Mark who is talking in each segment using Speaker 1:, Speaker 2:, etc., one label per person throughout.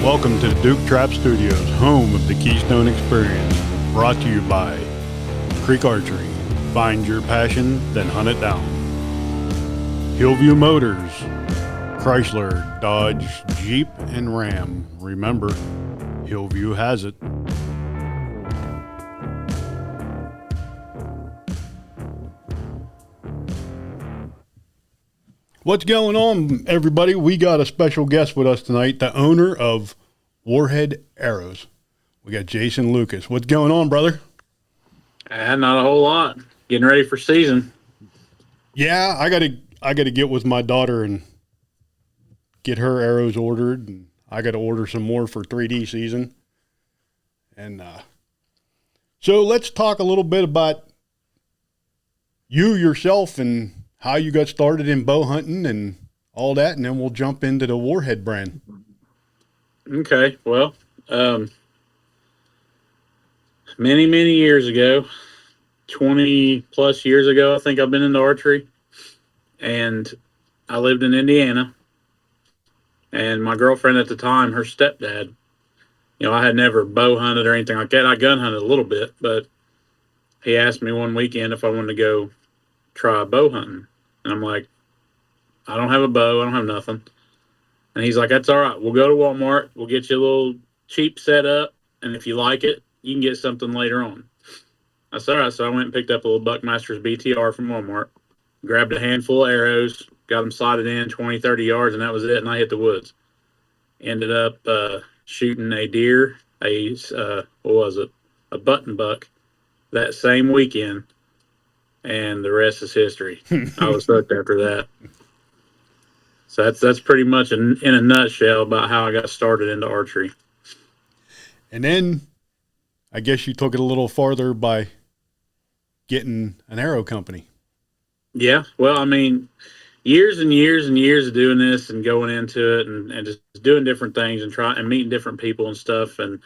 Speaker 1: Welcome to the Duke Trap Studios, home of the Keystone Experience, brought to you by Creek Archery. Find your passion, then hunt it down. Hillview Motors, Chrysler, Dodge, Jeep, and Ram. Remember, Hillview has it. What's going on, everybody? We got a special guest with us tonight, the owner of Warhead Arrows. We got Jason Lucas. What's going on, brother?
Speaker 2: Not a whole lot. Getting ready for season.
Speaker 1: Yeah, I gotta get with my daughter and get her arrows ordered, and I gotta order some more for 3D season. And so let's talk a little bit about you yourself and how you got started in bow hunting and all that, and then we'll jump into the Warhead brand.
Speaker 2: Okay, well, many years ago, 20 plus years ago, I think I've been into archery, and I lived in Indiana, and my girlfriend at the time, her stepdad, I had never bow hunted or anything like that. I gun hunted a little bit, but he asked me one weekend if I wanted to go try bow hunting. And I'm like, I don't have a bow. I don't have nothing. And he's like, that's all right. We'll go to Walmart. We'll get you a little cheap setup. And if you like it, you can get something later on. I said, all right. So I went and picked up a little Buckmaster's BTR from Walmart, grabbed a handful of arrows, got them sighted in 20, 30 yards, and that was it. And I hit the woods. Ended up shooting a deer, a button buck that same weekend. And the rest is history. I was hooked after that. So that's pretty much in a nutshell about how I got started into archery.
Speaker 1: And then I guess you took it a little farther by getting an arrow company.
Speaker 2: Yeah. Well, I mean, years and years and years of doing this and going into it and just doing different things and trying and meeting different people and stuff. And,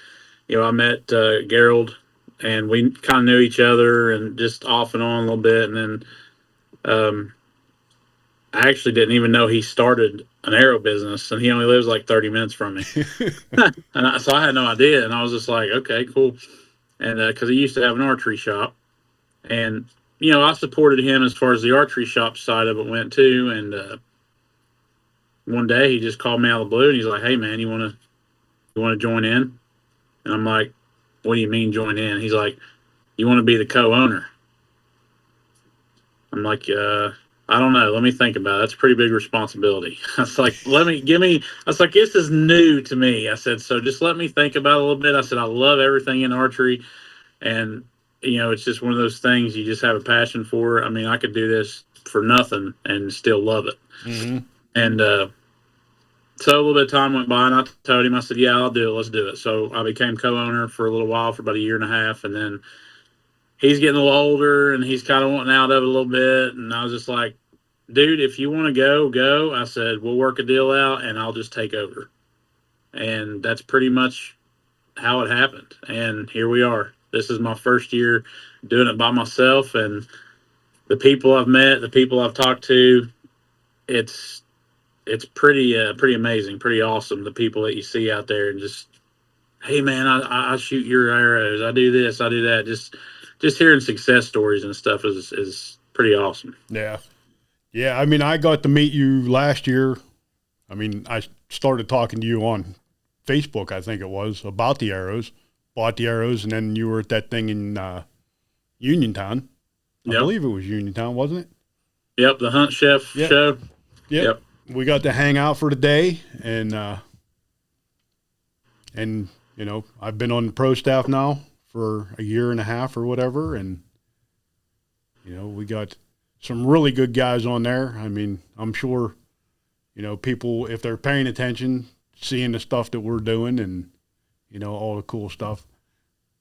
Speaker 2: I met Gerald, and we kind of knew each other and just off and on a little bit. And then I actually didn't even know he started an arrow business, and he only lives like 30 minutes from me. So I had no idea. And I was just like, okay, cool. And because he used to have an archery shop. And, I supported him as far as the archery shop side of it went too. And one day he just called me out of the blue, and he's like, hey, man, you want to join in? And I'm like, what do you mean join in? He's like, you want to be the co-owner? I'm like, I don't know. Let me think about it. That's a pretty big responsibility. I was like, I was like, this is new to me. I said, so just let me think about it a little bit. I said, I love everything in archery. And, it's just one of those things you just have a passion for. I mean, I could do this for nothing and still love it.
Speaker 1: Mm-hmm.
Speaker 2: And, so a little bit of time went by, and I told him, I said, yeah, I'll do it. Let's do it. So I became co-owner for a little while, for about a year and a half. And then he's getting a little older, and he's kind of wanting out of it a little bit. And I was just like, dude, if you want to go. I said, we'll work a deal out, and I'll just take over. And that's pretty much how it happened. And here we are. This is my first year doing it by myself. And the people I've met, the people I've talked to, it's pretty amazing, pretty awesome. The people that you see out there, and just, hey man, I shoot your arrows. I do this, I do that. Just hearing success stories and stuff is pretty awesome.
Speaker 1: Yeah. Yeah. I mean, I got to meet you last year. I mean, I started talking to you on Facebook, I think it was, about the arrows, bought the arrows. And then you were at that thing in Uniontown. I believe it was Uniontown, wasn't it?
Speaker 2: Yep. The Hunt Chef show.
Speaker 1: Yep. We got to hang out for the day, and I've been on the pro staff now for a year and a half or whatever, and we got some really good guys on there. I mean, I'm sure people, if they're paying attention, seeing the stuff that we're doing and all the cool stuff.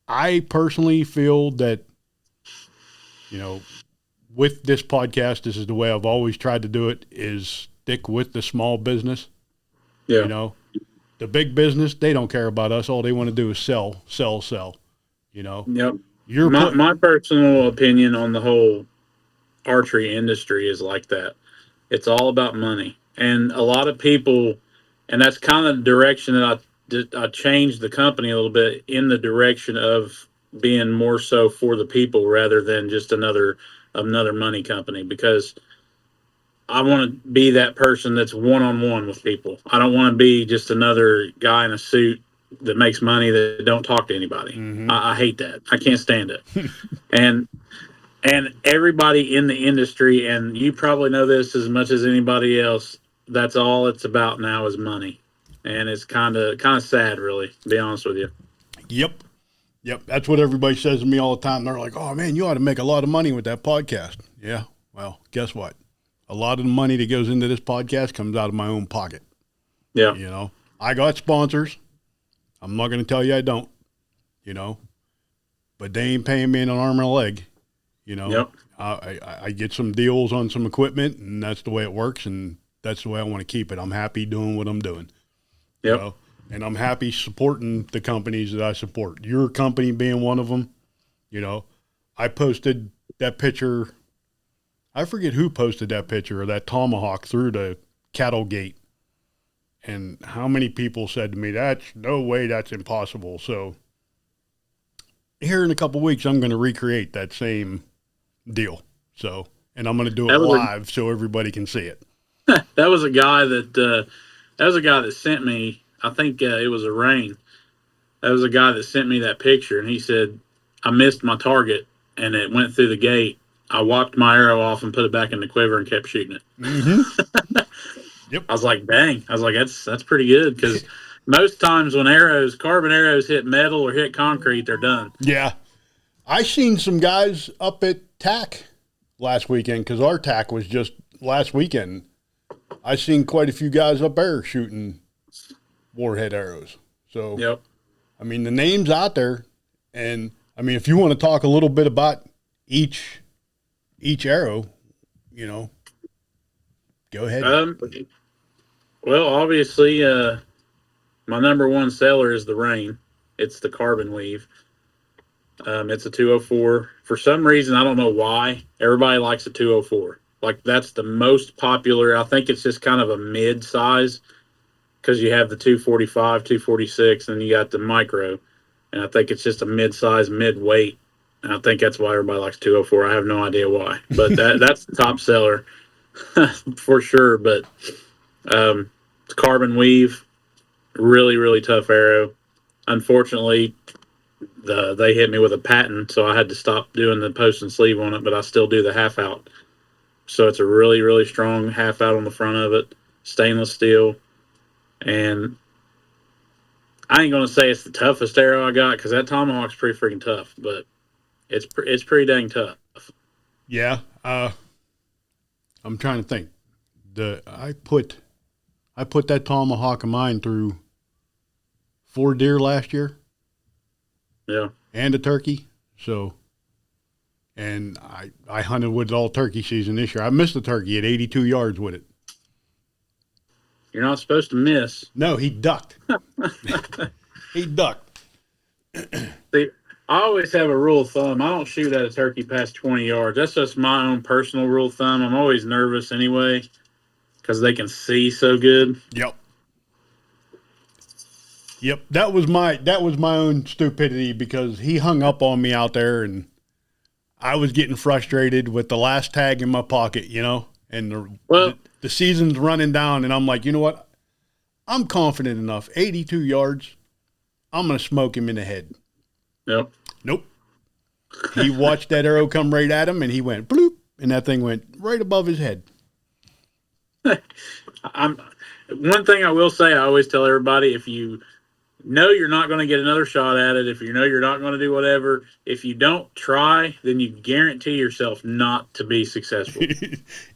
Speaker 1: I personally feel that with this podcast, this is the way I've always tried to do it, is stick with the small business.
Speaker 2: Yeah.
Speaker 1: The big business, they don't care about us. All they want to do is sell.
Speaker 2: Yep. My personal opinion on the whole archery industry is like that. It's all about money. And a lot of people, and that's kind of the direction that I changed the company a little bit in the direction of being more so for the people rather than just another money company, because I want to be that person that's one on one with people. I don't want to be just another guy in a suit that makes money that don't talk to anybody.
Speaker 1: Mm-hmm.
Speaker 2: I hate that. I can't stand it. and and everybody in the industry, and you probably know this as much as anybody else, that's all it's about now is money. And it's kind of sad, really, to be honest with you.
Speaker 1: Yep. Yep. That's what everybody says to me all the time. They're like, oh, man, you ought to make a lot of money with that podcast. Yeah. Well, guess what? A lot of the money that goes into this podcast comes out of my own pocket.
Speaker 2: Yeah.
Speaker 1: You know, I got sponsors. I'm not going to tell you I don't, you know, but they ain't paying me an arm and a leg. You know,
Speaker 2: Yep.
Speaker 1: I get some deals on some equipment, and that's the way it works, and that's the way I want to keep it. I'm happy doing what I'm doing.
Speaker 2: Yep.
Speaker 1: You know? And I'm happy supporting the companies that I support. Your company being one of them. You know, I posted that picture. I forget who posted that picture of that tomahawk through the cattle gate. And how many people said to me, that's no way, that's impossible. So here in a couple of weeks, I'm going to recreate that same deal. So, and I'm going to do it live so everybody can see it.
Speaker 2: That was a guy that sent me, I think it was a rain. That was a guy that sent me that picture, and he said, I missed my target, and it went through the gate. I walked my arrow off and put it back in the quiver and kept shooting it.
Speaker 1: Mm-hmm. Yep.
Speaker 2: I was like, dang. I was like, that's pretty good, because most times when carbon arrows hit metal or hit concrete, they're done.
Speaker 1: Yeah. I seen some guys up at TAC last weekend, because our TAC was just last weekend. I seen quite a few guys up there shooting Warhead arrows. So,
Speaker 2: yep.
Speaker 1: I mean, the name's out there. And, I mean, if you want to talk a little bit about each arrow, you know, go ahead.
Speaker 2: Well, obviously, my number one seller is the Rain. It's the carbon weave. It's a 204. For some reason, I don't know why, everybody likes a 204. Like, that's the most popular. I think it's just kind of a mid-size, because you have the 245, 246, and you got the micro. And I think it's just a mid-size, mid-weight. And I think that's why everybody likes 204. I have no idea why. But that's the top seller for sure. But it's carbon weave, really, really tough arrow. Unfortunately, they hit me with a patent, so I had to stop doing the post and sleeve on it, but I still do the half out. So it's a really, really strong half out on the front of it, stainless steel. And I ain't going to say it's the toughest arrow I got, because that tomahawk's pretty freaking tough, but it's pretty dang tough.
Speaker 1: Yeah. I'm trying to think. I put that tomahawk of mine through 4 deer last year.
Speaker 2: Yeah.
Speaker 1: And a turkey. So, and I hunted with it all turkey season this year. I missed the turkey at 82 yards with it.
Speaker 2: You're not supposed to miss.
Speaker 1: No, he ducked. He ducked.
Speaker 2: See, I always have a rule of thumb. I don't shoot at a turkey past 20 yards. That's just my own personal rule of thumb. I'm always nervous anyway, because they can see so good.
Speaker 1: Yep. Yep. That was my own stupidity, because he hung up on me out there, and I was getting frustrated with the last tag in my pocket, you know, and the season's running down, and I'm like, you know what? I'm confident enough. 82 yards. I'm going to smoke him in the head.
Speaker 2: Yep.
Speaker 1: Nope. He watched that arrow come right at him, and he went bloop, and that thing went right above his head.
Speaker 2: One thing I will say, I always tell everybody, if you know you're not going to get another shot at it, if you know you're not going to do whatever, if you don't try, then you guarantee yourself not to be successful.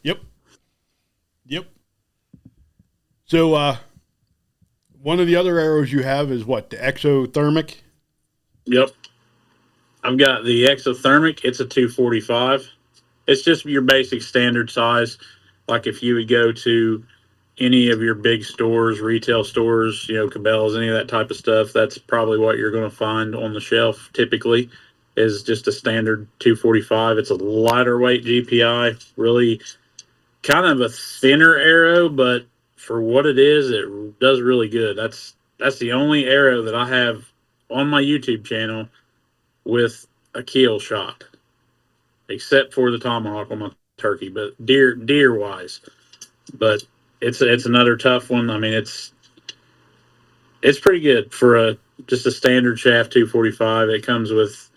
Speaker 1: Yep. So, one of the other arrows you have is what? The exothermic?
Speaker 2: Yep. I've got the exothermic. It's a 245. It's just your basic standard size. Like if you would go to any of your big stores, retail stores, you know, Cabela's, any of that type of stuff, that's probably what you're going to find on the shelf typically, is just a standard 245. It's a lighter weight GPI, really kind of a thinner arrow, but for what it is, it does really good. That's the only arrow that I have on my YouTube channel with a kill shot, except for the tomahawk on my turkey. But deer wise, but it's another tough one. I mean, it's pretty good for just a standard shaft 245. It comes with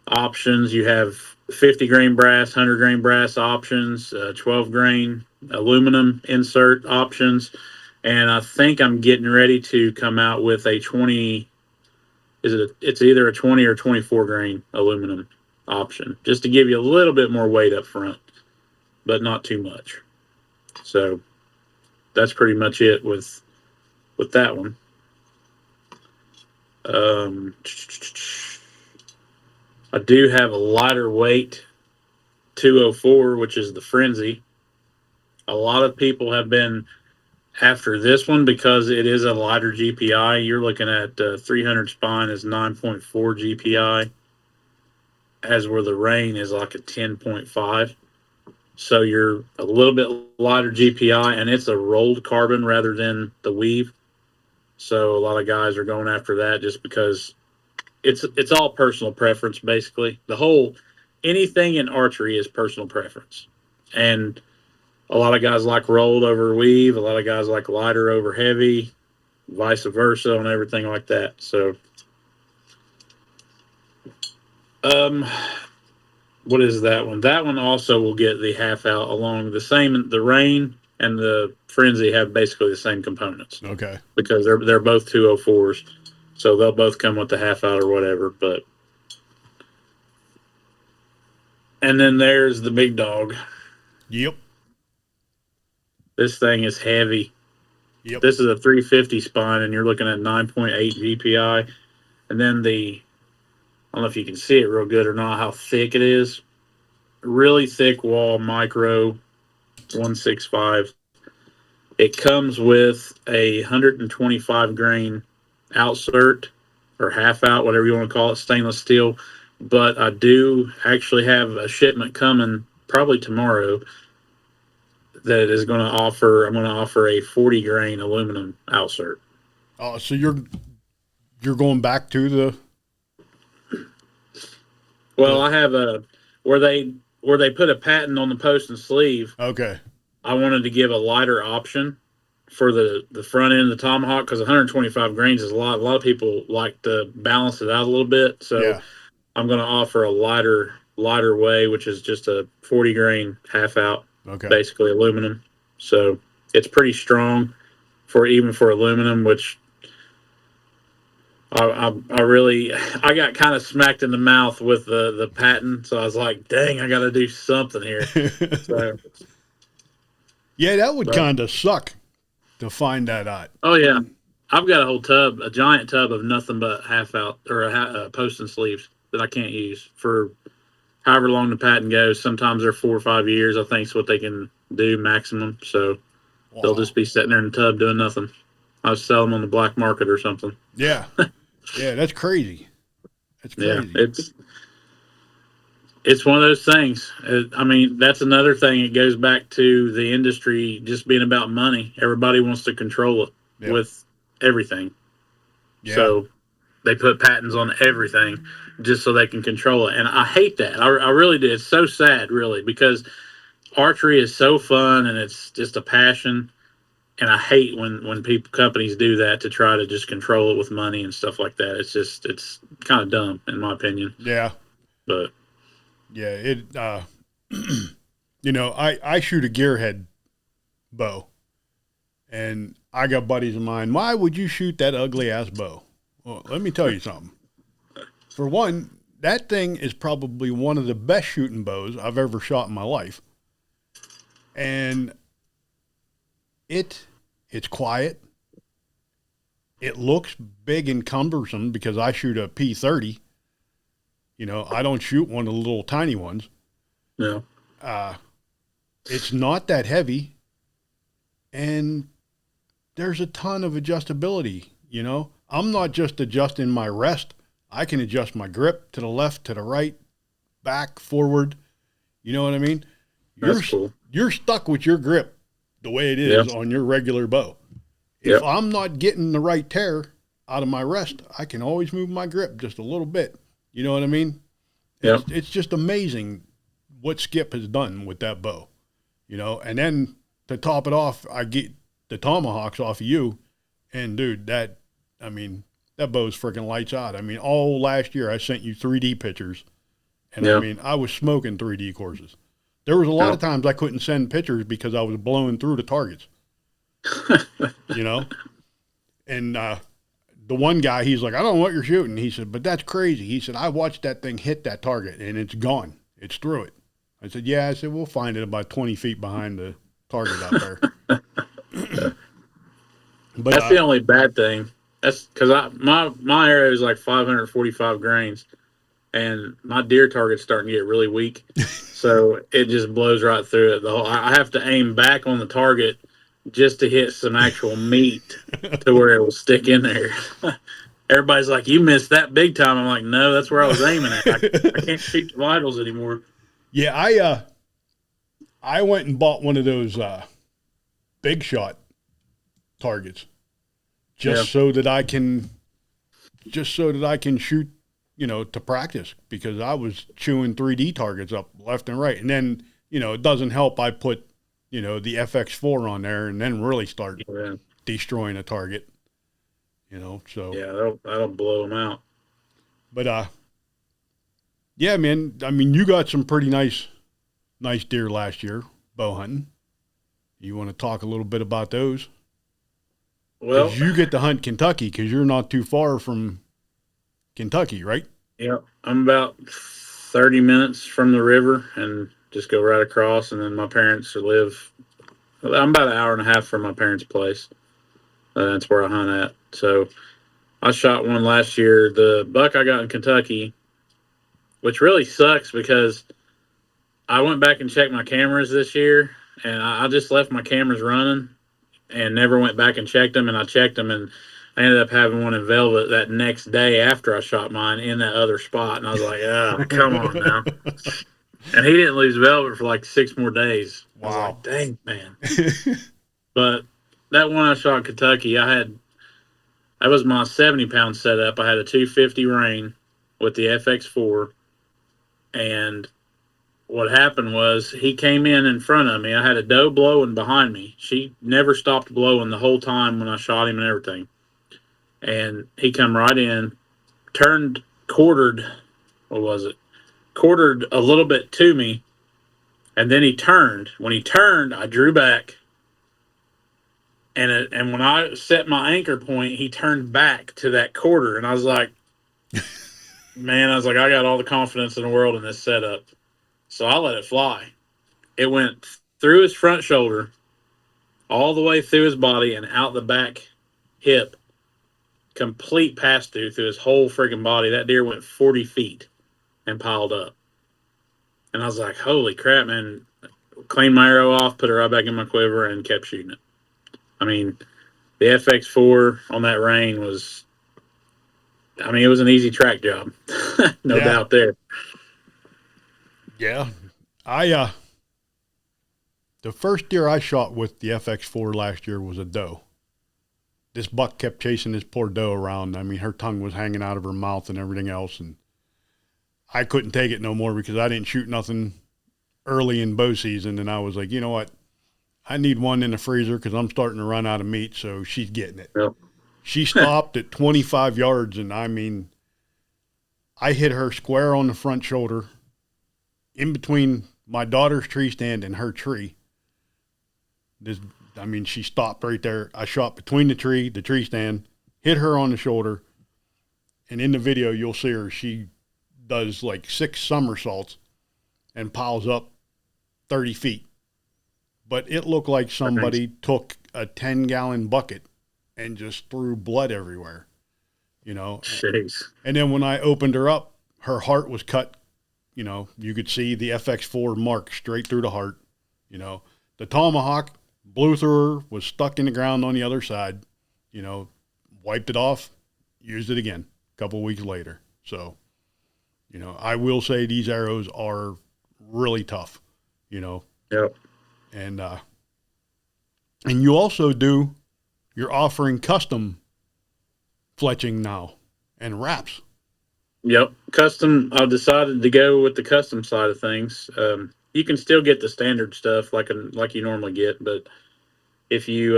Speaker 2: options. You have 50 grain brass, 100 grain brass options, 12 grain aluminum insert options, and I think I'm getting ready to come out with a 20. It's either a 20 or 24 grain aluminum option, just to give you a little bit more weight up front, but not too much. So that's pretty much it with that one. I do have a lighter weight 204, which is the Frenzy. A lot of people have been after this one because it is a lighter GPI. You're looking at 300 spine is 9.4 GPI, as where the Rain is like a 10.5. So you're a little bit lighter GPI, and it's a rolled carbon rather than the weave. So a lot of guys are going after that just because it's all personal preference, basically. Anything in archery is personal preference. And a lot of guys like rolled over weave, a lot of guys like lighter over heavy, vice versa on everything like that. So what is that one? That one also will get the half out along the same. The Rain and the Frenzy have basically the same components.
Speaker 1: Okay.
Speaker 2: Because they're both 204s. So they'll both come with the half out or whatever. But and then there's the big dog.
Speaker 1: Yep.
Speaker 2: This thing is heavy.
Speaker 1: Yep.
Speaker 2: This is a 350 spine, and you're looking at 9.8 GPI. And then I don't know if you can see it real good or not, how thick it is. Really thick wall, micro 165. It comes with a 125 grain outsert or half out, whatever you want to call it, stainless steel. But I do actually have a shipment coming probably tomorrow that is going to offer. I'm going to offer a 40 grain aluminum outsert.
Speaker 1: Oh, so you're going back to the.
Speaker 2: Well, I have where they put a patent on the post and sleeve.
Speaker 1: Okay.
Speaker 2: I wanted to give a lighter option for the front end of the tomahawk because 125 grains is a lot. A lot of people like to balance it out a little bit, so yeah. I'm going to offer a lighter way, which is just a 40 grain half out, basically aluminum. So it's pretty strong even for aluminum, which I got kind of smacked in the mouth with the patent, so I was like, dang, I got to do something here. So,
Speaker 1: yeah, that would kind of suck to find that out.
Speaker 2: Oh yeah, I've got a giant tub of nothing but half out or post and sleeves that I can't use for however long the patent goes. Sometimes they're 4 or 5 years. I think is what they can do maximum. So they'll just be sitting there in the tub doing nothing. I'll sell them on the black market or something.
Speaker 1: Yeah, yeah, that's crazy. That's crazy.
Speaker 2: Yeah, it's one of those things. I mean, that's another thing. It goes back to the industry just being about money. Everybody wants to control it with everything. Yeah. So they put patents on everything just so they can control it. And I hate that. I really do. It's so sad, really, because archery is so fun and it's just a passion. And I hate when companies do that to try to just control it with money and stuff like that. It's kind of dumb, in my opinion.
Speaker 1: Yeah.
Speaker 2: But
Speaker 1: yeah, I shoot a gearhead bow, and I got buddies of mine. Why would you shoot that ugly ass bow? Well, let me tell you something. For one, that thing is probably one of the best shooting bows I've ever shot in my life. And it's quiet. It looks big and cumbersome because I shoot a P30. I don't shoot one of the little tiny ones.
Speaker 2: No.
Speaker 1: It's not that heavy, and there's a ton of adjustability. I'm not just adjusting my rest. I can adjust my grip to the left, to the right, back, forward. You know what I mean?
Speaker 2: That's cool.
Speaker 1: You're stuck with your grip the way it is on your regular bow. If I'm not getting the right tear, out of my rest, I can always move my grip just a little bit. You know what I mean?
Speaker 2: Yep.
Speaker 1: It's just amazing what Skip has done with that bow, you know. And then to top it off, I get the tomahawks off of you, and dude, that bow's freaking lights out. I mean, all last year I sent you 3D pictures, and
Speaker 2: Yeah.
Speaker 1: I mean, I was smoking 3D courses. There was a lot of times I couldn't send pictures because I was blowing through the targets, you know. And the one guy, he's like, I don't know what you're shooting. He said, but that's crazy. He said, I watched that thing hit that target, and it's gone. It's through it. I said, yeah. I said, we'll find it about 20 feet behind the target out there. But
Speaker 2: That's the only bad thing. That's because my arrow is like 545 grains, and my deer target's starting to get really weak, so it just blows right through it. I have to aim back on the target just to hit some actual meat to where it will stick in there. Everybody's like, "You missed that big time." I'm like, "No, that's where I was aiming at. I can't shoot the vitals anymore."
Speaker 1: Yeah, I went and bought one of those big shot targets just so that I can shoot, you know, to practice, because I was chewing 3D targets up left and right. And then, you know, it doesn't help I put, you know, the FX4 on there and then really start destroying a target, you know. So
Speaker 2: yeah, that'll blow them out.
Speaker 1: But yeah, man, I mean, you got some pretty nice deer last year bow hunting. You want to talk a little bit about those?
Speaker 2: Well,
Speaker 1: you get to hunt Kentucky because you're not too far from Kentucky, right?
Speaker 2: Yeah, I'm about 30 minutes from the river and just go right across. And then my parents live, I'm about an hour and a half from my parents' place. That's where I hunt at. So I shot one last year. The buck I got in Kentucky, which really sucks because I went back and checked my cameras this year, and I just left my cameras running and never went back and checked them. And I checked them, and I ended up having one in velvet that next day after I shot mine in that other spot. And I was like, oh, come on now. And he didn't lose velvet for like 6 more days.
Speaker 1: Wow.
Speaker 2: I was like, dang, man. But that one I shot in Kentucky, that was my 70-pound setup. I had a 250 Rain with the FX4. And what happened was he came in front of me. I had a doe blowing behind me. She never stopped blowing the whole time when I shot him and everything. And he come right in, quartered a little bit to me, and then he turned. When he turned, I drew back, and when I set my anchor point, he turned back to that quarter, and I was like, man, I got all the confidence in the world in this setup. So I let it fly. It went through his front shoulder, all the way through his body and out the back hip. Complete pass through his whole freaking body. That deer went 40 feet and piled up. And I was like, holy crap, man. Cleaned my arrow off, put it right back in my quiver, and kept shooting it. I mean, the FX4 on that Rain it was an easy track job. No doubt there.
Speaker 1: Yeah. The first deer I shot with the FX4 last year was a doe. This buck kept chasing this poor doe around. I mean, her tongue was hanging out of her mouth and everything else. And I couldn't take it no more because I didn't shoot nothing early in bow season. And I was like, you know what? I need one in the freezer because I'm starting to run out of meat. So she's getting it.
Speaker 2: Yep.
Speaker 1: She stopped at 25 yards. And I mean, I hit her square on the front shoulder in between my daughter's tree stand and her tree. She stopped right there. I shot between the tree stand, hit her on the shoulder, and in the video you'll see her. She does like 6 somersaults and piles up 30 feet. But it looked like somebody took a 10-gallon bucket and just threw blood everywhere, you know.
Speaker 2: Jeez.
Speaker 1: And then when I opened her up, her heart was cut. You know, you could see the FX4 mark straight through the heart. You know, the tomahawk blew through her, was stuck in the ground on the other side, you know, wiped it off, used it again a couple of weeks later. So, you know, I will say these arrows are really tough, you know.
Speaker 2: Yep.
Speaker 1: And you also you're offering custom fletching now and wraps.
Speaker 2: Yep. Custom. I've decided to go with the custom side of things. You can still get the standard stuff like you normally get, but if you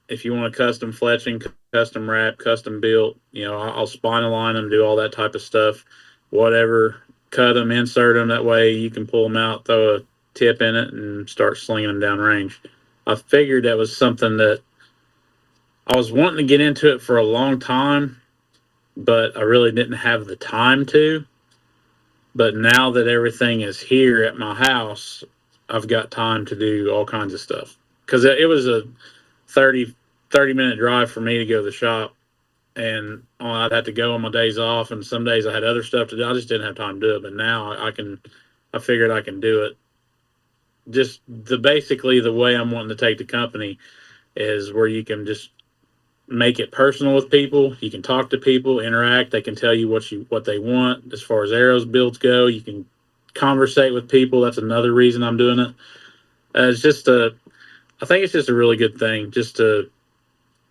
Speaker 2: want a custom fletching, custom wrap, custom built, I'll spine align them, do all that type of stuff, whatever. Cut them, insert them. That way you can pull them out, throw a tip in it, and start slinging them down range. I figured that was something that I was wanting to get into it for a long time, but I really didn't have the time to. But now that everything is here at my house, I've got time to do all kinds of stuff. Because it was a 30-minute drive for me to go to the shop, and I'd have to go on my days off, and some days I had other stuff to do. I just didn't have time to do it. But now I figured I can do it. Just basically the way I'm wanting to take the company is where you can just make it personal with people. You can talk to people, interact. They can tell you what they want as far as arrows builds go. You can conversate with people. That's another reason I'm doing it. I think it's just a really good thing just to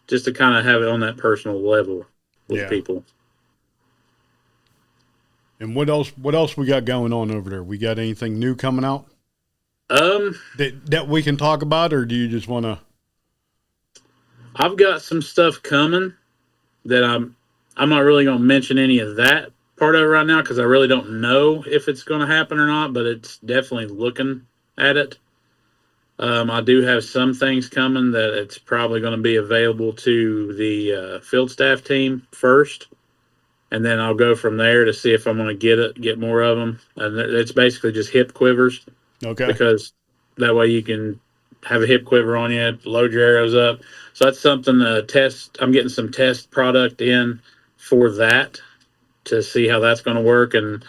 Speaker 2: kind of have it on that personal level with people.
Speaker 1: And what else we got going on over there? We got anything new coming out? That we can talk about, or do you just want to?
Speaker 2: I've got some stuff coming that I'm not really going to mention any of that part of it right now because I really don't know if it's going to happen or not, but it's definitely looking at it. I do have some things coming that it's probably going to be available to the field staff team first, and then I'll go from there to see if I'm going to get more of them. And it's basically just hip quivers.
Speaker 1: Okay.
Speaker 2: Because that way you can have a hip quiver on you, load your arrows up. So that's something to test. I'm getting some test product in for that to see how that's going to work. And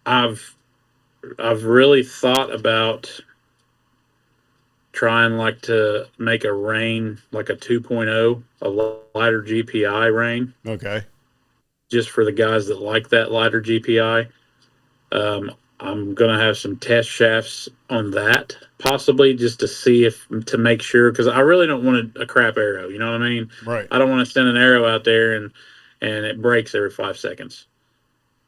Speaker 2: I've really thought about trying to make a rain like a 2.0, a lighter GPI rain.
Speaker 1: Okay.
Speaker 2: Just for the guys that like that lighter GPI. I'm going to have some test shafts on that, possibly, just to make sure, because I really don't want a crap arrow, you know what I mean?
Speaker 1: Right.
Speaker 2: I don't want to send an arrow out there and it breaks every 5 seconds.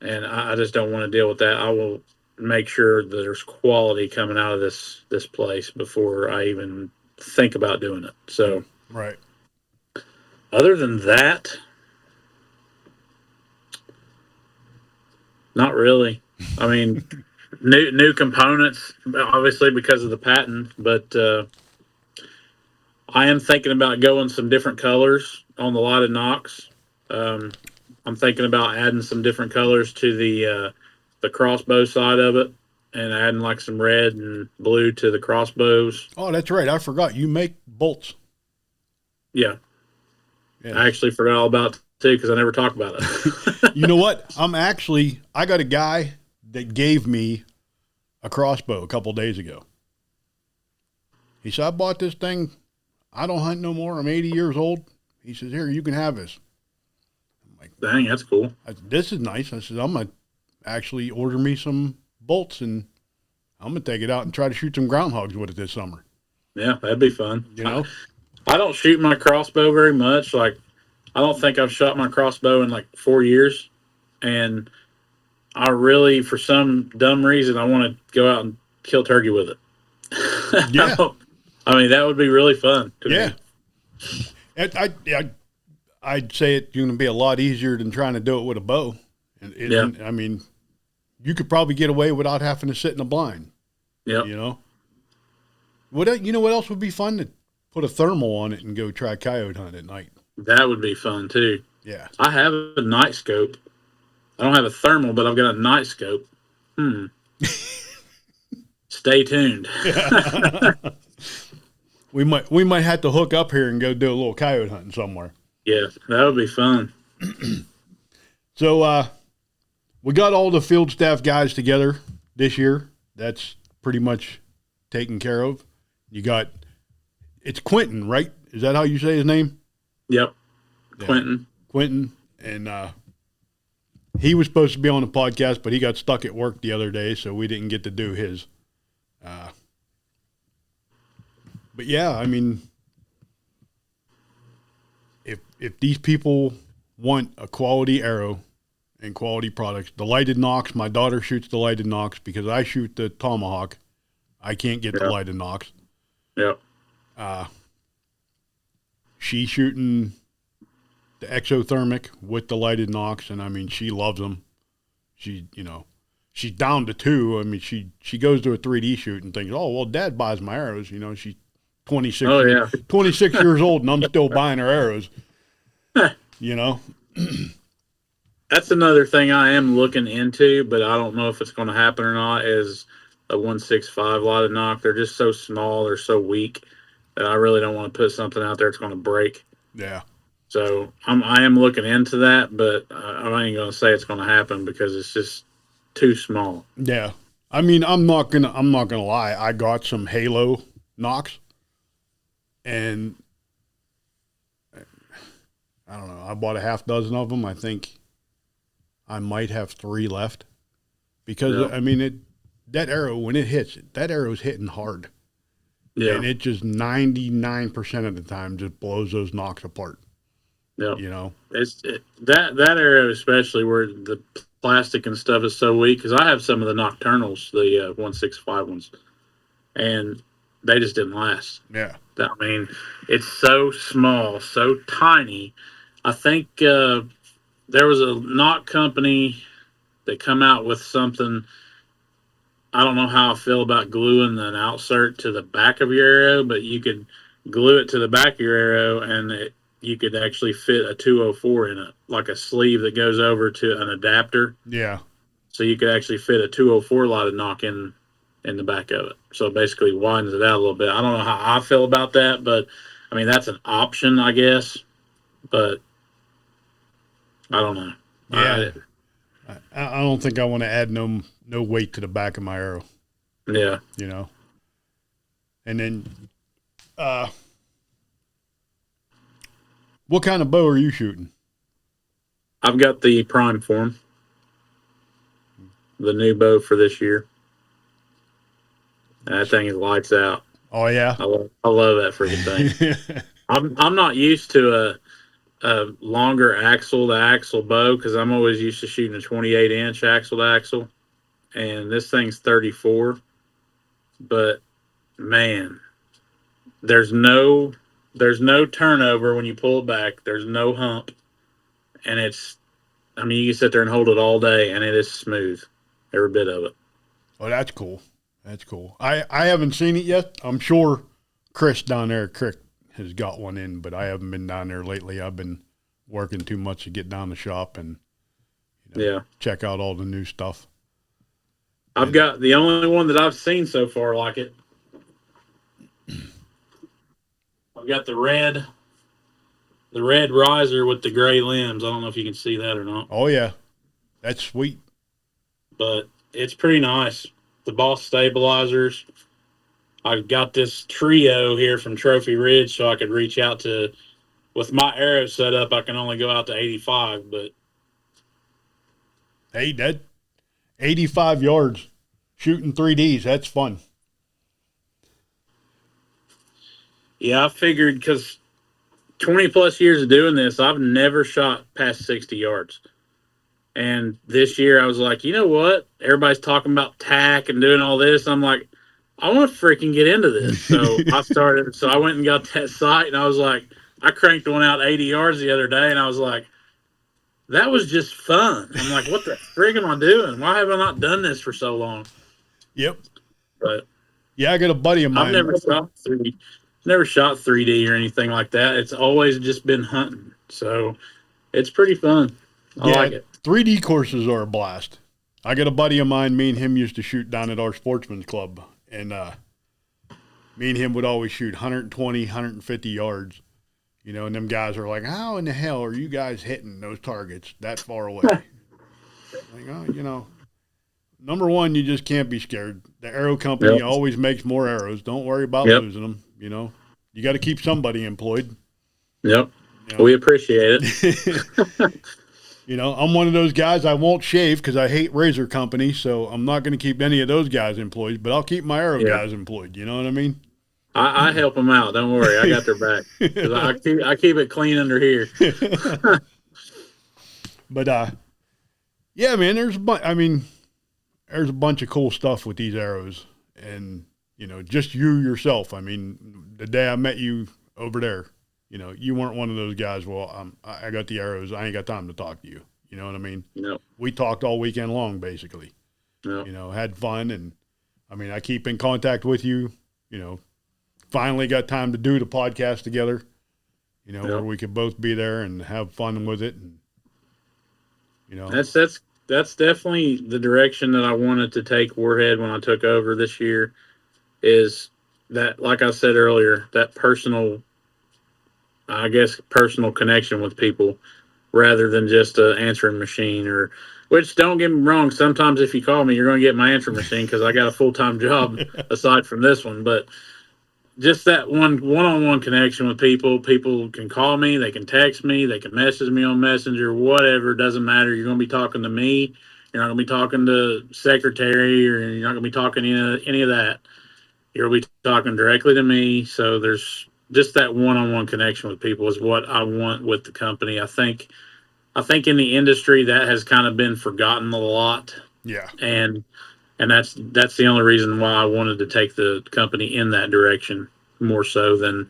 Speaker 2: And I just don't want to deal with that. I will make sure that there's quality coming out of this place before I even think about doing it. So,
Speaker 1: right.
Speaker 2: Other than that, not really. I mean, new components, obviously because of the patent, but I am thinking about going some different colors on the lighted nocks. I'm thinking about adding some different colors to the crossbow side of it, and adding some red and blue to the crossbows.
Speaker 1: Oh, that's right. I forgot. You make bolts.
Speaker 2: Yeah. I actually forgot all about it too because I never talk about it.
Speaker 1: You know what? I got a guy that gave me a crossbow a couple days ago. He said, I bought this thing. I don't hunt no more. I'm 80 years old. He says, here, you can have this. I'm like,
Speaker 2: dang, that's cool.
Speaker 1: This is nice. I said, I'm going to actually order me some bolts, and I'm going to take it out and try to shoot some groundhogs with it this summer.
Speaker 2: Yeah, that'd be fun.
Speaker 1: You know?
Speaker 2: I don't shoot my crossbow very much. I don't think I've shot my crossbow in 4 years. And I really, for some dumb reason, I want to go out and kill turkey with it.
Speaker 1: Yeah.
Speaker 2: I mean, that would be really fun to
Speaker 1: me. I'd say it's going to be a lot easier than trying to do it with a bow. I mean, you could probably get away without having to sit in a blind.
Speaker 2: Yeah.
Speaker 1: You know? What else would be fun? To put a thermal on it and go try coyote hunt at night.
Speaker 2: That would be fun, too.
Speaker 1: Yeah. I
Speaker 2: have a night scope. I don't have a thermal, but I've got a night scope. Stay tuned.
Speaker 1: We might have to hook up here and go do a little coyote hunting somewhere.
Speaker 2: Yeah, that would be fun.
Speaker 1: So we got all the field staff guys together this year. That's pretty much taken care of. It's Quentin, right? Is that how you say his name?
Speaker 2: Yep.
Speaker 1: Yeah.
Speaker 2: Quentin.
Speaker 1: And he was supposed to be on the podcast, but he got stuck at work the other day, so we didn't get to do his. But yeah, I mean, if these people want a quality arrow and quality products, the lighted nocks, my daughter shoots the lighted nocks because I shoot the tomahawk. I can't get the lighted nocks.
Speaker 2: Yeah.
Speaker 1: She's shooting the exothermic with the lighted nocks, and I mean, she loves them. She's down to 2. I mean, she goes to a 3D shoot and thinks, oh, well, Dad buys my arrows. You know, she's 26 years old, and I'm still buying her arrows. You know?
Speaker 2: That's another thing I am looking into, but I don't know if it's going to happen or not, is a 165 lighted nock. They're just so small. They're so weak that I really don't want to put something out there that's going to break.
Speaker 1: Yeah.
Speaker 2: So I am looking into that, but I ain't going to say it's going to happen because it's just too small.
Speaker 1: Yeah. I mean, I'm not gonna lie. I got some Halo nocks, and I don't know. I bought a half dozen of them. I think I might have 3 left because I mean, that arrow, when it hits, that arrow's hitting hard. Yeah. And it just 99% of the time just blows those nocks apart.
Speaker 2: Yeah.
Speaker 1: You know,
Speaker 2: that arrow, especially where the plastic and stuff is so weak, because I have some of the nocturnals, the 165 ones, and they just didn't last.
Speaker 1: Yeah.
Speaker 2: I mean, it's so small, so tiny. I think there was a knot company that come out with something. I don't know how I feel about gluing an outsert to the back of your arrow, but you could glue it to the back of your arrow, and you could actually fit a 204 in it, like a sleeve that goes over to an adapter.
Speaker 1: Yeah.
Speaker 2: So you could actually fit a 204 lighted nock in the back of it. So it basically widens it out a little bit. I don't know how I feel about that, but I mean, that's an option, I guess. But I don't know.
Speaker 1: Yeah. I don't think I want to add no weight to the back of my arrow.
Speaker 2: Yeah.
Speaker 1: You know? And then, what kind of bow are you shooting?
Speaker 2: I've got the Prime Form, the new bow for this year. And that thing is lights out.
Speaker 1: Oh yeah,
Speaker 2: I love that freaking thing. I'm not used to a longer axle to axle bow because I'm always used to shooting a 28-inch axle to axle, and this thing's 34. But man, there's no turnover when you pull it back. There's no hump, and I mean, you can sit there and hold it all day, and it is smooth, every bit of it.
Speaker 1: Oh, that's cool. That's cool. I haven't seen it yet. I'm sure Chris down there at Crick has got one in, but I haven't been down there lately. I've been working too much to get down the shop and check out all the new stuff.
Speaker 2: I've got the only one that I've seen so far like it. I've got the red riser with the gray limbs. I don't know if you can see that or not.
Speaker 1: Oh yeah, that's sweet.
Speaker 2: But it's pretty nice. The Boss stabilizers. I've got this trio here from Trophy Ridge, so I could reach out to. With my arrow set up, I can only go out to 85. But
Speaker 1: hey, that 85 yards shooting 3Ds. That's fun.
Speaker 2: Yeah, I figured because 20 plus years of doing this, I've never shot past 60 yards. And this year I was like, you know what? Everybody's talking about tack and doing all this. I'm like, I want to freaking get into this. So I went and got that sight, and I was like, I cranked one out 80 yards the other day, and I was like, that was just fun. I'm like, what the frig am I doing? Why have I not done this for so long?
Speaker 1: Yep.
Speaker 2: But
Speaker 1: yeah, I got a buddy of mine.
Speaker 2: I've never shot 3D or anything like that. It's always just been hunting. So it's pretty fun. I like it.
Speaker 1: 3D courses are a blast. I got a buddy of mine, me and him used to shoot down at our sportsman's club, and me and him would always shoot 120, 150 yards, you know, and them guys are like, how in the hell are you guys hitting those targets that far away? Like, oh, you know, number one, you just can't be scared. The arrow company always makes more arrows. Don't worry about losing them, you know. You got to keep somebody employed.
Speaker 2: Yep.
Speaker 1: You know?
Speaker 2: We appreciate it.
Speaker 1: You know, I'm one of those guys, I won't shave because I hate razor companies, so I'm not going to keep any of those guys employed, but I'll keep my arrow guys employed. You know what I mean?
Speaker 2: I help them out. Don't worry, I got their back. 'Cause I keep it clean under here.
Speaker 1: But yeah, man, there's a bunch of cool stuff with these arrows, and just you yourself. I mean, the day I met you over there, you weren't one of those guys. Well, I got the arrows. I ain't got time to talk to you. You know what I mean?
Speaker 2: No.
Speaker 1: We talked all weekend long, basically.
Speaker 2: No.
Speaker 1: Had fun, and I mean, I keep in contact with you. Finally got time to do the podcast together. Where we could both be there and have fun with it, and
Speaker 2: that's definitely the direction that I wanted to take Warhead when I took over this year. Is that, like I said earlier, that personal connection with people, rather than just an answering machine. Which, don't get me wrong, sometimes if you call me, you're going to get my answering machine because I got a full-time job aside from this one. But just that one-on-one connection with people. People can call me, they can text me, they can message me on Messenger, whatever. It doesn't matter. You're going to be talking to me. You're not going to be talking to secretary, or you're not going to be talking to any of that. You'll be talking directly to me. So there's just that one-on-one connection with people is what I want with the company. I think in the industry that has kind of been forgotten a lot.
Speaker 1: Yeah.
Speaker 2: And that's the only reason why I wanted to take the company in that direction, more so than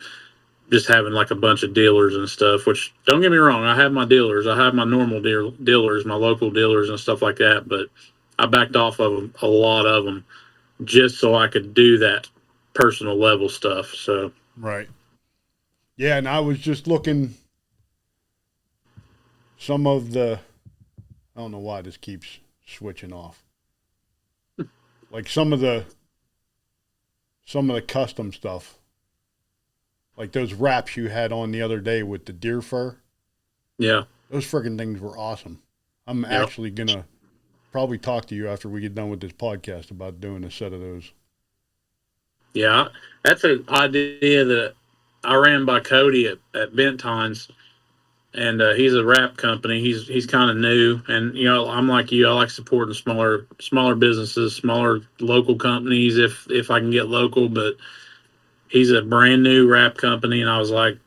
Speaker 2: just having like a bunch of dealers and stuff. Which, don't get me wrong, I have my dealers, I have my normal dealers, my local dealers and stuff like that. But I backed off of a lot of them just so I could do that personal level stuff. So
Speaker 1: right, yeah, and I was just looking some of the. I don't know why this keeps switching off. Like some of the custom stuff, like those wraps you had on the other day with the deer fur.
Speaker 2: Yeah,
Speaker 1: those freaking things were awesome. I'm actually gonna probably talk to you after we get done with this podcast about doing a set of those.
Speaker 2: Yeah, that's an idea that I ran by Cody at Benton's, and he's a wrap company. He's kind of new, and I'm like you. I like supporting smaller businesses, smaller local companies if I can get local. But he's a brand new wrap company, and I was like,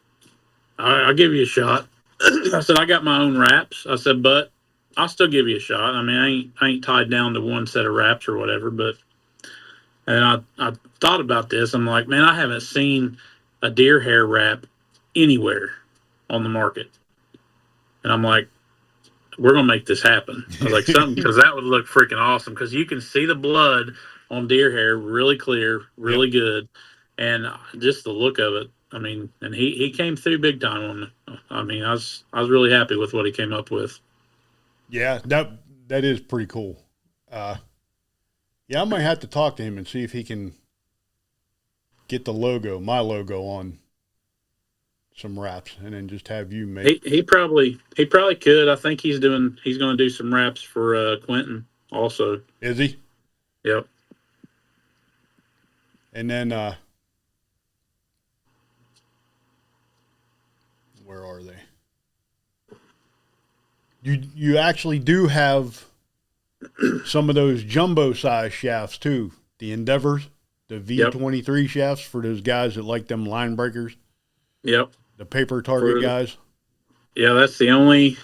Speaker 2: I'll give you a shot. I said, I got my own wraps. I said, but I'll still give you a shot. I mean, I ain't tied down to one set of wraps or whatever. But and I thought about this. I'm like, man, I haven't seen a deer hair wrap anywhere on the market. And I'm like, we're gonna make this happen. I was like, something, because that would look freaking awesome. Because you can see the blood on deer hair really clear, really good, and just the look of it. I mean, and he came through big time on it. I mean, I was really happy with what he came up with.
Speaker 1: Yeah, that is pretty cool. Yeah, I might have to talk to him and see if he can get my logo on some wraps, and then just have you make.
Speaker 2: He probably could. I think he's going to do some wraps for Quentin also.
Speaker 1: Is he?
Speaker 2: Yep.
Speaker 1: And then where are they? You actually do have some of those jumbo size shafts too. The Endeavors, the V23 shafts for those guys that like them line breakers.
Speaker 2: Yep.
Speaker 1: The paper target guys.
Speaker 2: Yeah, that's the only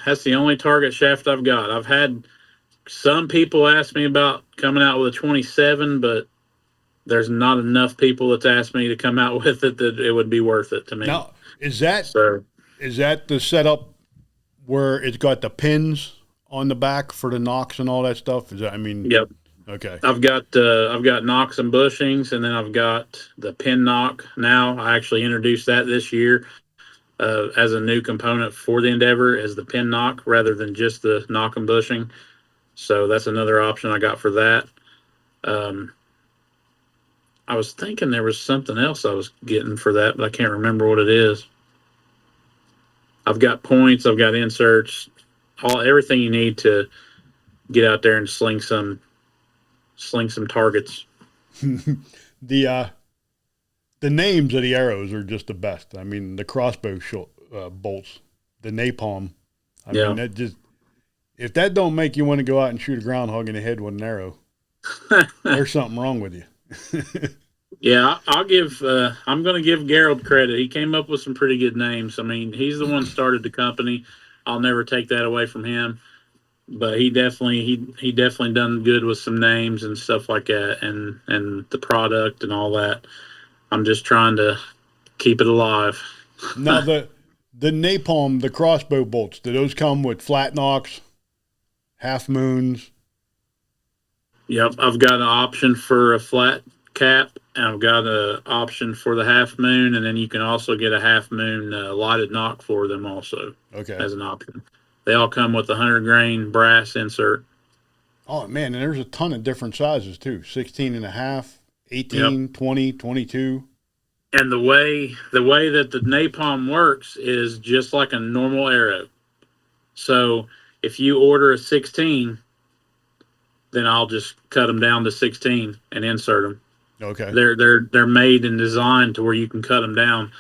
Speaker 2: target shaft I've got. I've had some people ask me about coming out with a 27, but there's not enough people that's asked me to come out with it that it would be worth it to me.
Speaker 1: Now, is that the setup where it's got the pins on the back for the nocks and all that stuff? Is that, I mean,
Speaker 2: yep.
Speaker 1: Okay.
Speaker 2: I've got nocks and bushings, and then I've got the pin knock now. I actually introduced that this year as a new component for the Endeavor, as the pin knock rather than just the knock and bushing. So that's another option I got for that. I was thinking there was something else I was getting for that, but I can't remember what it is. I've got points, I've got inserts, everything you need to get out there and sling some targets.
Speaker 1: The names of the arrows are just the best. I mean, the crossbow bolts, the napalm. I mean, that just, if that don't make you want to go out and shoot a groundhog in the head with an arrow, there's something wrong with you.
Speaker 2: Yeah, I'll give. I'm going to give Gerald credit. He came up with some pretty good names. I mean, he's the one that started the company. I'll never take that away from him. But he definitely done good with some names and stuff like that, and the product and all that. I'm just trying to keep it alive.
Speaker 1: Now the napalm, the crossbow bolts, do those come with flat nocks, half moons?
Speaker 2: Yep, I've got an option for a flat cap, and I've got an option for the half moon, and then you can also get a half moon lighted knock for them also
Speaker 1: Okay.
Speaker 2: as an option. They all come with a 100 grain brass insert.
Speaker 1: Oh man, and there's a ton of different sizes too. 16 and a half,
Speaker 2: Yep.
Speaker 1: 18, 20, 22.
Speaker 2: And the way that the napalm works is just like a normal arrow. So if you order a 16, then I'll just cut them down to 16 and insert them.
Speaker 1: Okay.
Speaker 2: They're made and designed to where you can cut them down.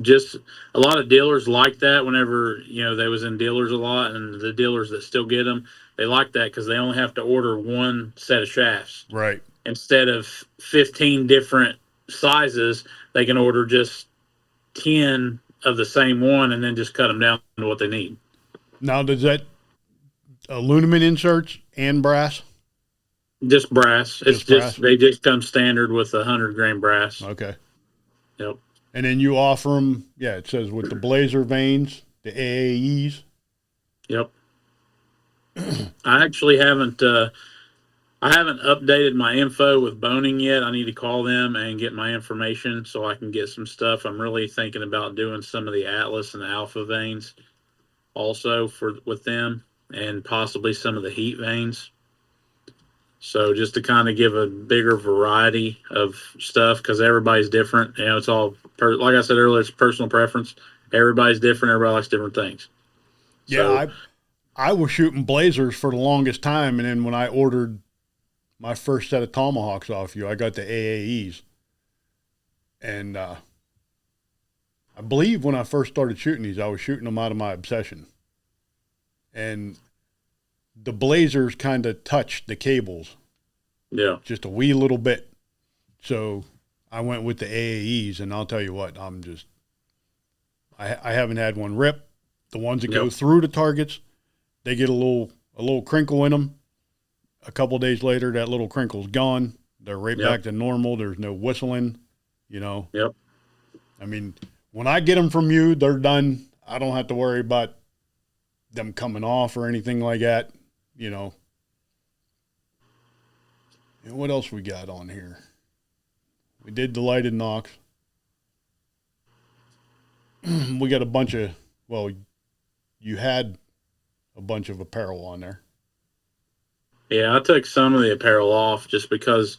Speaker 2: Just a lot of dealers like that. Whenever they was in dealers a lot, and the dealers that still get them, they like that because they only have to order one set of shafts
Speaker 1: Right.
Speaker 2: instead of 15 different sizes. They can order just 10 of the same one and then just cut them down to what they need.
Speaker 1: Now does that aluminum inserts and brass?
Speaker 2: Just brass. It's
Speaker 1: Just brass.
Speaker 2: just they just come standard with a 100 grain brass.
Speaker 1: Okay.
Speaker 2: Yep.
Speaker 1: And then you offer them, yeah, it says with the blazer vanes, the AAEs.
Speaker 2: Yep. I actually haven't. I haven't updated my info with boning yet. I need to call them and get my information so I can get some stuff. I'm really thinking about doing some of the Atlas and Alpha veins also for with them, and possibly some of the heat veins. So just to kind of give a bigger variety of stuff because everybody's different. It's all like I said earlier, it's personal preference. Everybody's different. Everybody likes different things.
Speaker 1: Yeah,
Speaker 2: So
Speaker 1: I was shooting blazers for the longest time, and then when I ordered my first set of tomahawks off you, I got the AAEs, and I believe when I first started shooting these, I was shooting them out of my obsession, and the blazers kind of touched the cables
Speaker 2: yeah,
Speaker 1: just a wee little bit. So I went with the AAEs, and I'll tell you what, I haven't had one rip. The ones that
Speaker 2: yep,
Speaker 1: go through the targets, they get a little crinkle in them. A couple of days later, that little crinkle's gone. They're right
Speaker 2: yep,
Speaker 1: back to normal. There's no whistling. You know,
Speaker 2: yep.
Speaker 1: I mean, when I get them from you, they're done. I don't have to worry about them coming off or anything like that. You know. And what else we got on here? We did the lighted knocks. We got a bunch of, well, you had a bunch of apparel on there.
Speaker 2: Yeah, I took some of the apparel off just because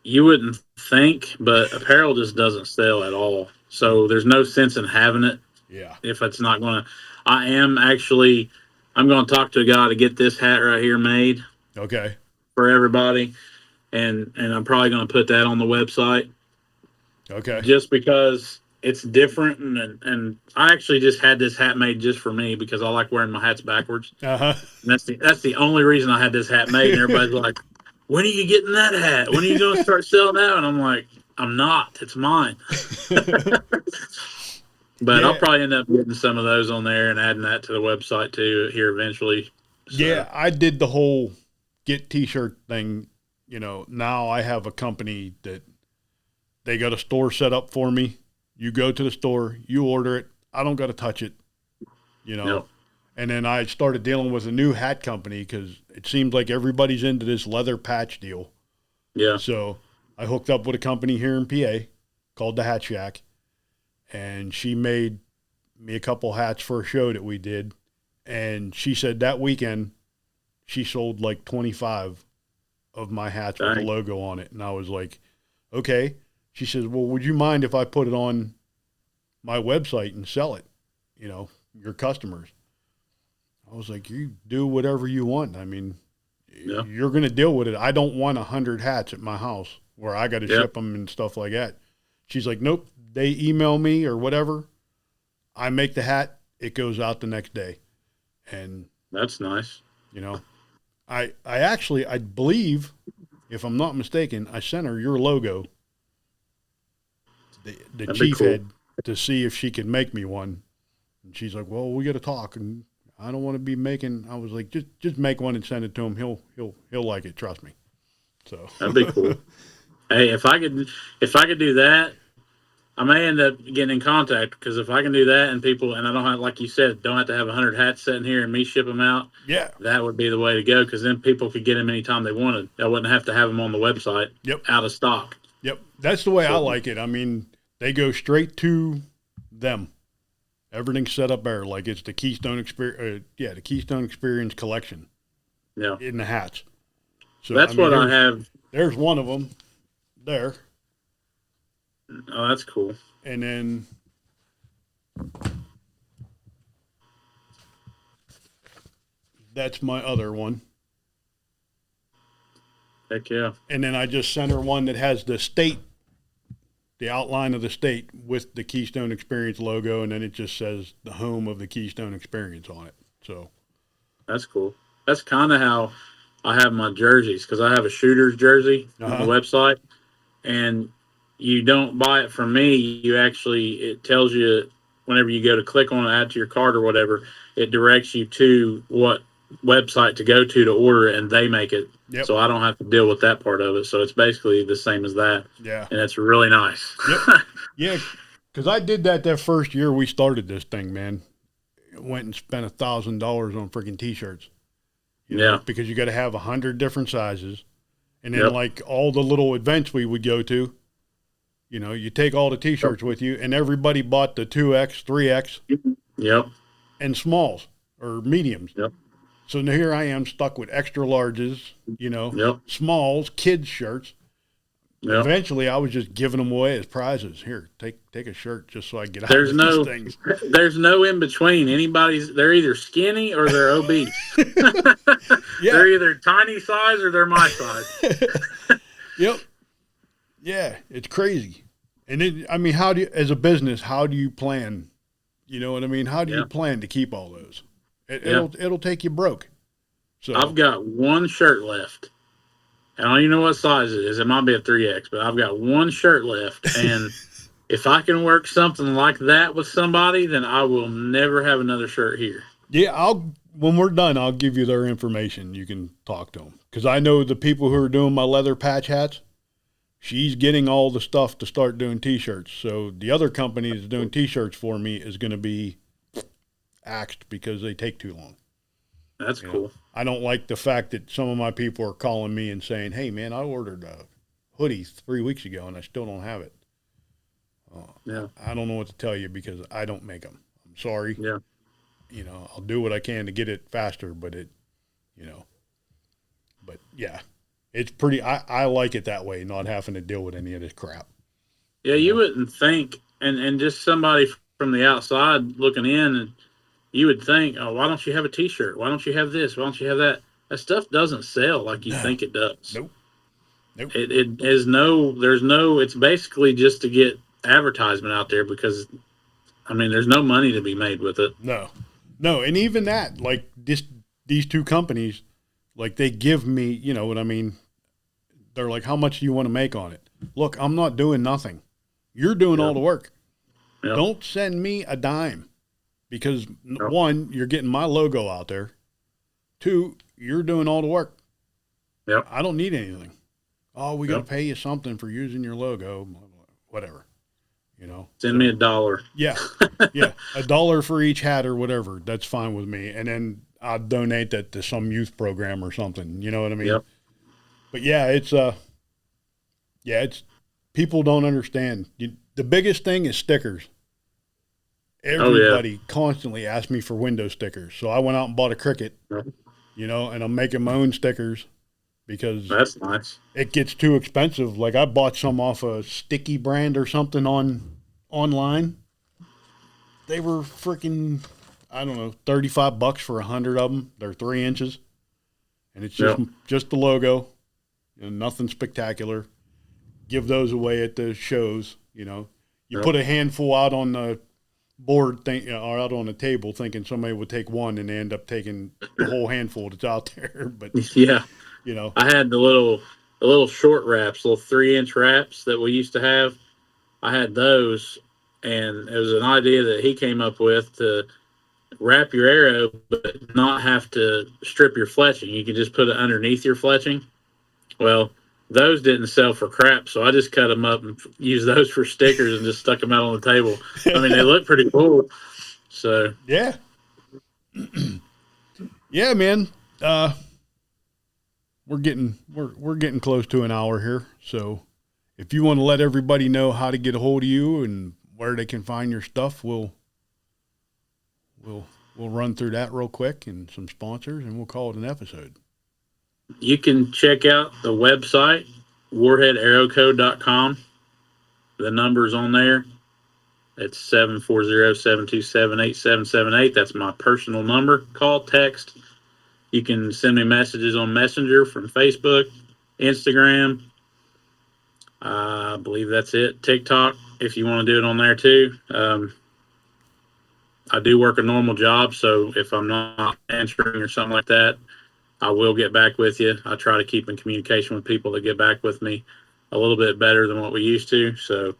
Speaker 2: you wouldn't think, but apparel just doesn't sell at all. So there's no sense in having it
Speaker 1: Yeah.
Speaker 2: if it's not going to. I am actually. I'm going to talk to a guy to get this hat right here made
Speaker 1: Okay.
Speaker 2: for everybody, and I'm probably going to put that on the website
Speaker 1: Okay.
Speaker 2: just because it's different. And I actually just had this hat made just for me because I like wearing my hats backwards.
Speaker 1: Uh
Speaker 2: And that's the only reason I had this hat made. And everybody's
Speaker 1: huh.
Speaker 2: like, "When are you getting that hat? When are you going to start selling that?" And I'm like, "I'm not. It's mine." But I'll
Speaker 1: Yeah.
Speaker 2: probably end up getting some of those on there and adding that to the website too here eventually. So
Speaker 1: Yeah. I did the whole get t-shirt thing. You know, now I have a company that they got a store set up for me. You go to the store, you order it. I don't got to touch it, you know.
Speaker 2: yep,
Speaker 1: And then I started dealing with a new hat company because it seems like everybody's into this leather patch deal.
Speaker 2: yeah,
Speaker 1: So I hooked up with a company here in PA called the Hat Shack, and she made me a couple hats for a show that we did. And she said that weekend she sold like 25 of my hats with the
Speaker 2: dang,
Speaker 1: logo on it. And I was like, okay. She says, well, would you mind if I put it on my website and sell it? You know, your customers. I was like, you do whatever you want. I mean,
Speaker 2: yeah,
Speaker 1: you're going to deal with it. I don't want 100 hats at my house where I got to
Speaker 2: yeah,
Speaker 1: ship them and stuff like that. She's like, nope. They email me or whatever. I make the hat. It goes out the next day. And,
Speaker 2: that's nice.
Speaker 1: you know, I believe, if I'm not mistaken, I sent her your logo the
Speaker 2: That'd be
Speaker 1: chief
Speaker 2: cool.
Speaker 1: had to see if she could make me one. And she's like, "Well, we got to talk, and I don't want to be making." I was like, "Just make one and send it to him. He'll like it. Trust me." So
Speaker 2: That'd be cool. Hey, if I could do that, I may end up getting in contact because if I can do that and people and I don't have, like you said, don't have to have 100 hats sitting here and me ship them out.
Speaker 1: yeah,
Speaker 2: That would be the way to go because then people could get them anytime they wanted. I wouldn't have to have them on the website
Speaker 1: yep,
Speaker 2: out of stock.
Speaker 1: yep. That's the way I
Speaker 2: So
Speaker 1: like it. I mean, they go straight to them. Everything's set up there like it's the Keystone Experience. Yeah, the Keystone Experience collection
Speaker 2: yeah,
Speaker 1: in the hats. So I
Speaker 2: that's
Speaker 1: mean,
Speaker 2: what I have.
Speaker 1: there's one of them there,
Speaker 2: Oh, that's cool.
Speaker 1: and then that's my other one.
Speaker 2: Heck yeah.
Speaker 1: And then I just sent her one that has the state, the outline of the state with the Keystone Experience logo, and then it just says the home of the Keystone Experience on it. So
Speaker 2: That's cool. That's kind of how I have my jerseys because I have a shooter's jersey on the
Speaker 1: uh-huh.
Speaker 2: website, and you don't buy it from me. You actually, it tells you whenever you go to click on it, add to your cart or whatever, it directs you to what website to go to order it, and they make it.
Speaker 1: Yep.
Speaker 2: So I don't have to deal with that part of it. So it's basically the same as that,
Speaker 1: Yeah.
Speaker 2: and it's really nice.
Speaker 1: Yep. Yeah. Because I did that first year we started this thing, man. Went and spent $1,000 on freaking t-shirts. You know,
Speaker 2: Yeah.
Speaker 1: because you got to have 100 different sizes, and then
Speaker 2: Yep.
Speaker 1: like all the little events we would go to, you know, you take all the t-shirts with you, and everybody bought the 2X, 3X,
Speaker 2: Yep.
Speaker 1: and smalls or mediums.
Speaker 2: Yep.
Speaker 1: So now here I am stuck with extra larges, you know,
Speaker 2: Yep.
Speaker 1: smalls, kids shirts.
Speaker 2: Yep.
Speaker 1: Eventually, I was just giving them away as prizes. Here, take a shirt just so I get out
Speaker 2: There's
Speaker 1: of
Speaker 2: no,
Speaker 1: these things.
Speaker 2: there's no in between. They're either skinny or they're obese.
Speaker 1: Yeah.
Speaker 2: They're either tiny size or they're my size.
Speaker 1: Yep. Yeah, it's crazy. And it, I mean, as a business, how do you plan? You know what I mean? How do
Speaker 2: Yeah.
Speaker 1: you plan to keep all those?
Speaker 2: Yeah.
Speaker 1: It'll take you broke. So
Speaker 2: I've got one shirt left. I don't even know what size it is. It might be a 3X, but I've got one shirt left. And if I can work something like that with somebody, then I will never have another shirt here.
Speaker 1: yeah, when we're done, I'll give you their information. You can talk to them because I know the people who are doing my leather patch hats. She's getting all the stuff to start doing T-shirts. So the other company that's doing T-shirts for me is going to be axed because they take too long.
Speaker 2: That's
Speaker 1: You know,
Speaker 2: cool.
Speaker 1: I don't like the fact that some of my people are calling me and saying, "Hey, man, I ordered a hoodie 3 weeks ago and I still don't have it."
Speaker 2: Yeah.
Speaker 1: I don't know what to tell you because I don't make them. I'm sorry.
Speaker 2: Yeah.
Speaker 1: You know, I'll do what I can to get it faster, but but yeah, it's pretty. I like it that way, not having to deal with any of this crap.
Speaker 2: Yeah, you wouldn't think, and just somebody from the outside looking in, and you would think, oh, why don't you have a T-shirt? Why don't you have this? Why don't you have that? That stuff doesn't sell like you
Speaker 1: No.
Speaker 2: think it does.
Speaker 1: Nope. Nope.
Speaker 2: It is it's basically just to get advertisement out there because, I mean, there's no money to be made with it.
Speaker 1: No, and even that, like these two companies, like they give me, you know what I mean? They're like, how much do you want to make on it? Look, I'm not doing nothing. You're doing all the work.
Speaker 2: Yep.
Speaker 1: Don't send me a dime because
Speaker 2: Yep.
Speaker 1: one, you're getting my logo out there. Two, you're doing all the work.
Speaker 2: Yep.
Speaker 1: I don't need anything. Oh, we got to
Speaker 2: Yep.
Speaker 1: pay you something for using your logo, whatever. You know,
Speaker 2: Send me $1.
Speaker 1: yeah, yeah, $1 for each hat or whatever. That's fine with me. And then I'll donate that to some youth program or something. You know what I mean?
Speaker 2: Yep.
Speaker 1: But yeah, it's people don't understand. The biggest thing is stickers. Everybody constantly asks me for window stickers, so I went out and bought a Cricut.
Speaker 2: Yep.
Speaker 1: You know, and I'm making my own stickers because
Speaker 2: That's nice.
Speaker 1: it gets too expensive. Like I bought some off a Sticky brand or something online. They were freaking, I don't know, $35 for 100 of them. They're 3 inches, and it's just the logo, nothing spectacular. Give those away at the shows. You know, you put a handful out on the board or out on the table, thinking somebody would take one, and they end up taking the whole handful that's out there. But
Speaker 2: Yeah.
Speaker 1: you know,
Speaker 2: I had the little short wraps, little 3-inch wraps that we used to have. I had those, and it was an idea that he came up with to wrap your arrow, but not have to strip your fletching. You can just put it underneath your fletching. Well, those didn't sell for crap, so I just cut them up and used those for stickers and just stuck them out on the table. I mean, they look pretty cool. So
Speaker 1: Yeah. Yeah, man. We're getting close to an hour here. So if you want to let everybody know how to get a hold of you and where they can find your stuff, we'll run through that real quick and some sponsors, and we'll call it an episode.
Speaker 2: you can check out the website, warheadarrowco.com. The number's on there. It's 740-727-8778. That's my personal number. Call, text. You can send me messages on Messenger from Facebook, Instagram. I believe that's it. TikTok, if you want to do it on there too. I do work a normal job, so if I'm not answering or something like that, I will get back with you. I try to keep in communication with people that get back with me a little bit better than what we used to. So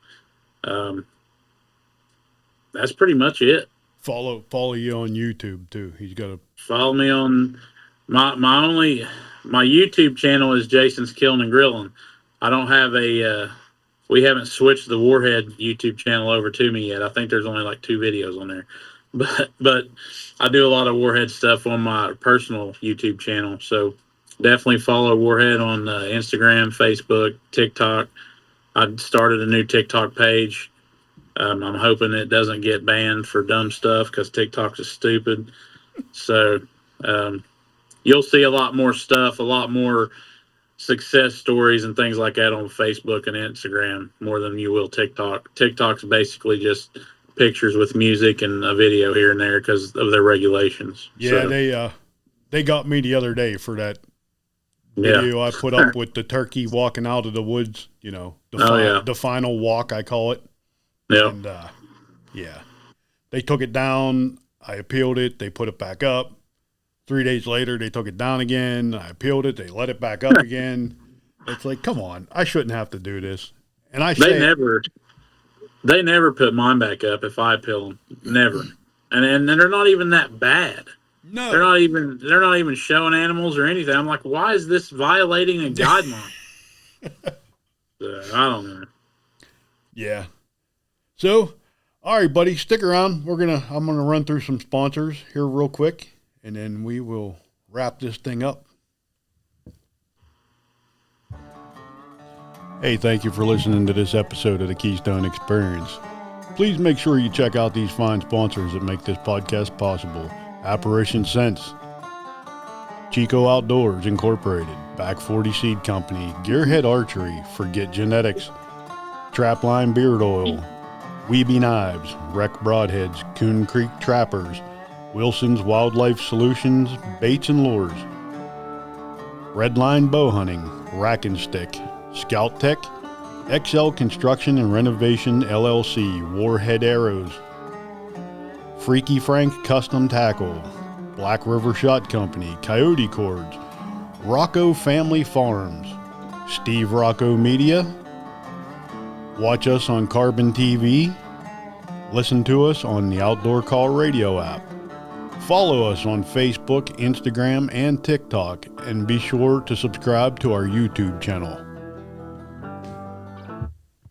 Speaker 2: that's pretty much it.
Speaker 1: Follow you on YouTube too. He's got a
Speaker 2: Follow me on my YouTube channel is Jason's Killing and Grilling. I don't have we haven't switched the Warhead YouTube channel over to me yet. I think there's only like 2 videos on there, but I do a lot of Warhead stuff on my personal YouTube channel. So definitely follow Warhead on Instagram, Facebook, TikTok. I started a new TikTok page. I'm hoping it doesn't get banned for dumb stuff because TikTok is stupid. So you'll see a lot more stuff, a lot more success stories and things like that on Facebook and Instagram more than you will TikTok. TikTok's basically just pictures with music and a video here and there because of their regulations.
Speaker 1: Yeah, so, they got me the other day for that video I put up with the turkey walking out of the woods, the final walk, I call it.
Speaker 2: Yeah.
Speaker 1: And they took it down. I appealed it. They put it back up. 3 days later, they took it down again. I appealed it. They let it back up again. It's like, come on, I shouldn't have to do this. And they never put mine back up if I appeal them. Never. And they're not even that bad. No,
Speaker 2: they're not even showing animals or anything. I'm like, why is this violating a guideline? I don't know.
Speaker 1: Yeah. So, all right, buddy, stick around. I'm gonna run through some sponsors here real quick, and then we will wrap this thing up. Hey, thank you for listening to this episode of the Keystone Experience. Please make sure you check out these fine sponsors that make this podcast possible. Apparition Sense, Chico Outdoors Incorporated, Back 40 Seed Company, Gearhead Archery, Forget Genetics, Trapline Beard Oil, Weeby Knives, Wreck Broadheads, Coon Creek Trappers, Wilson's Wildlife Solutions, Baits and Lures, Redline Bow Hunting, Rack and Stick, Scout Tech, XL Construction and Renovation LLC, Warhead Arrows, Freaky Frank Custom Tackle, Black River Shot Company, Coyote Cords, Rocco Family Farms, Steve Rocco Media. Watch us on Carbon TV. Listen to us on the Outdoor Call Radio app. Follow us on Facebook, Instagram, and TikTok, and be sure to subscribe to our YouTube channel.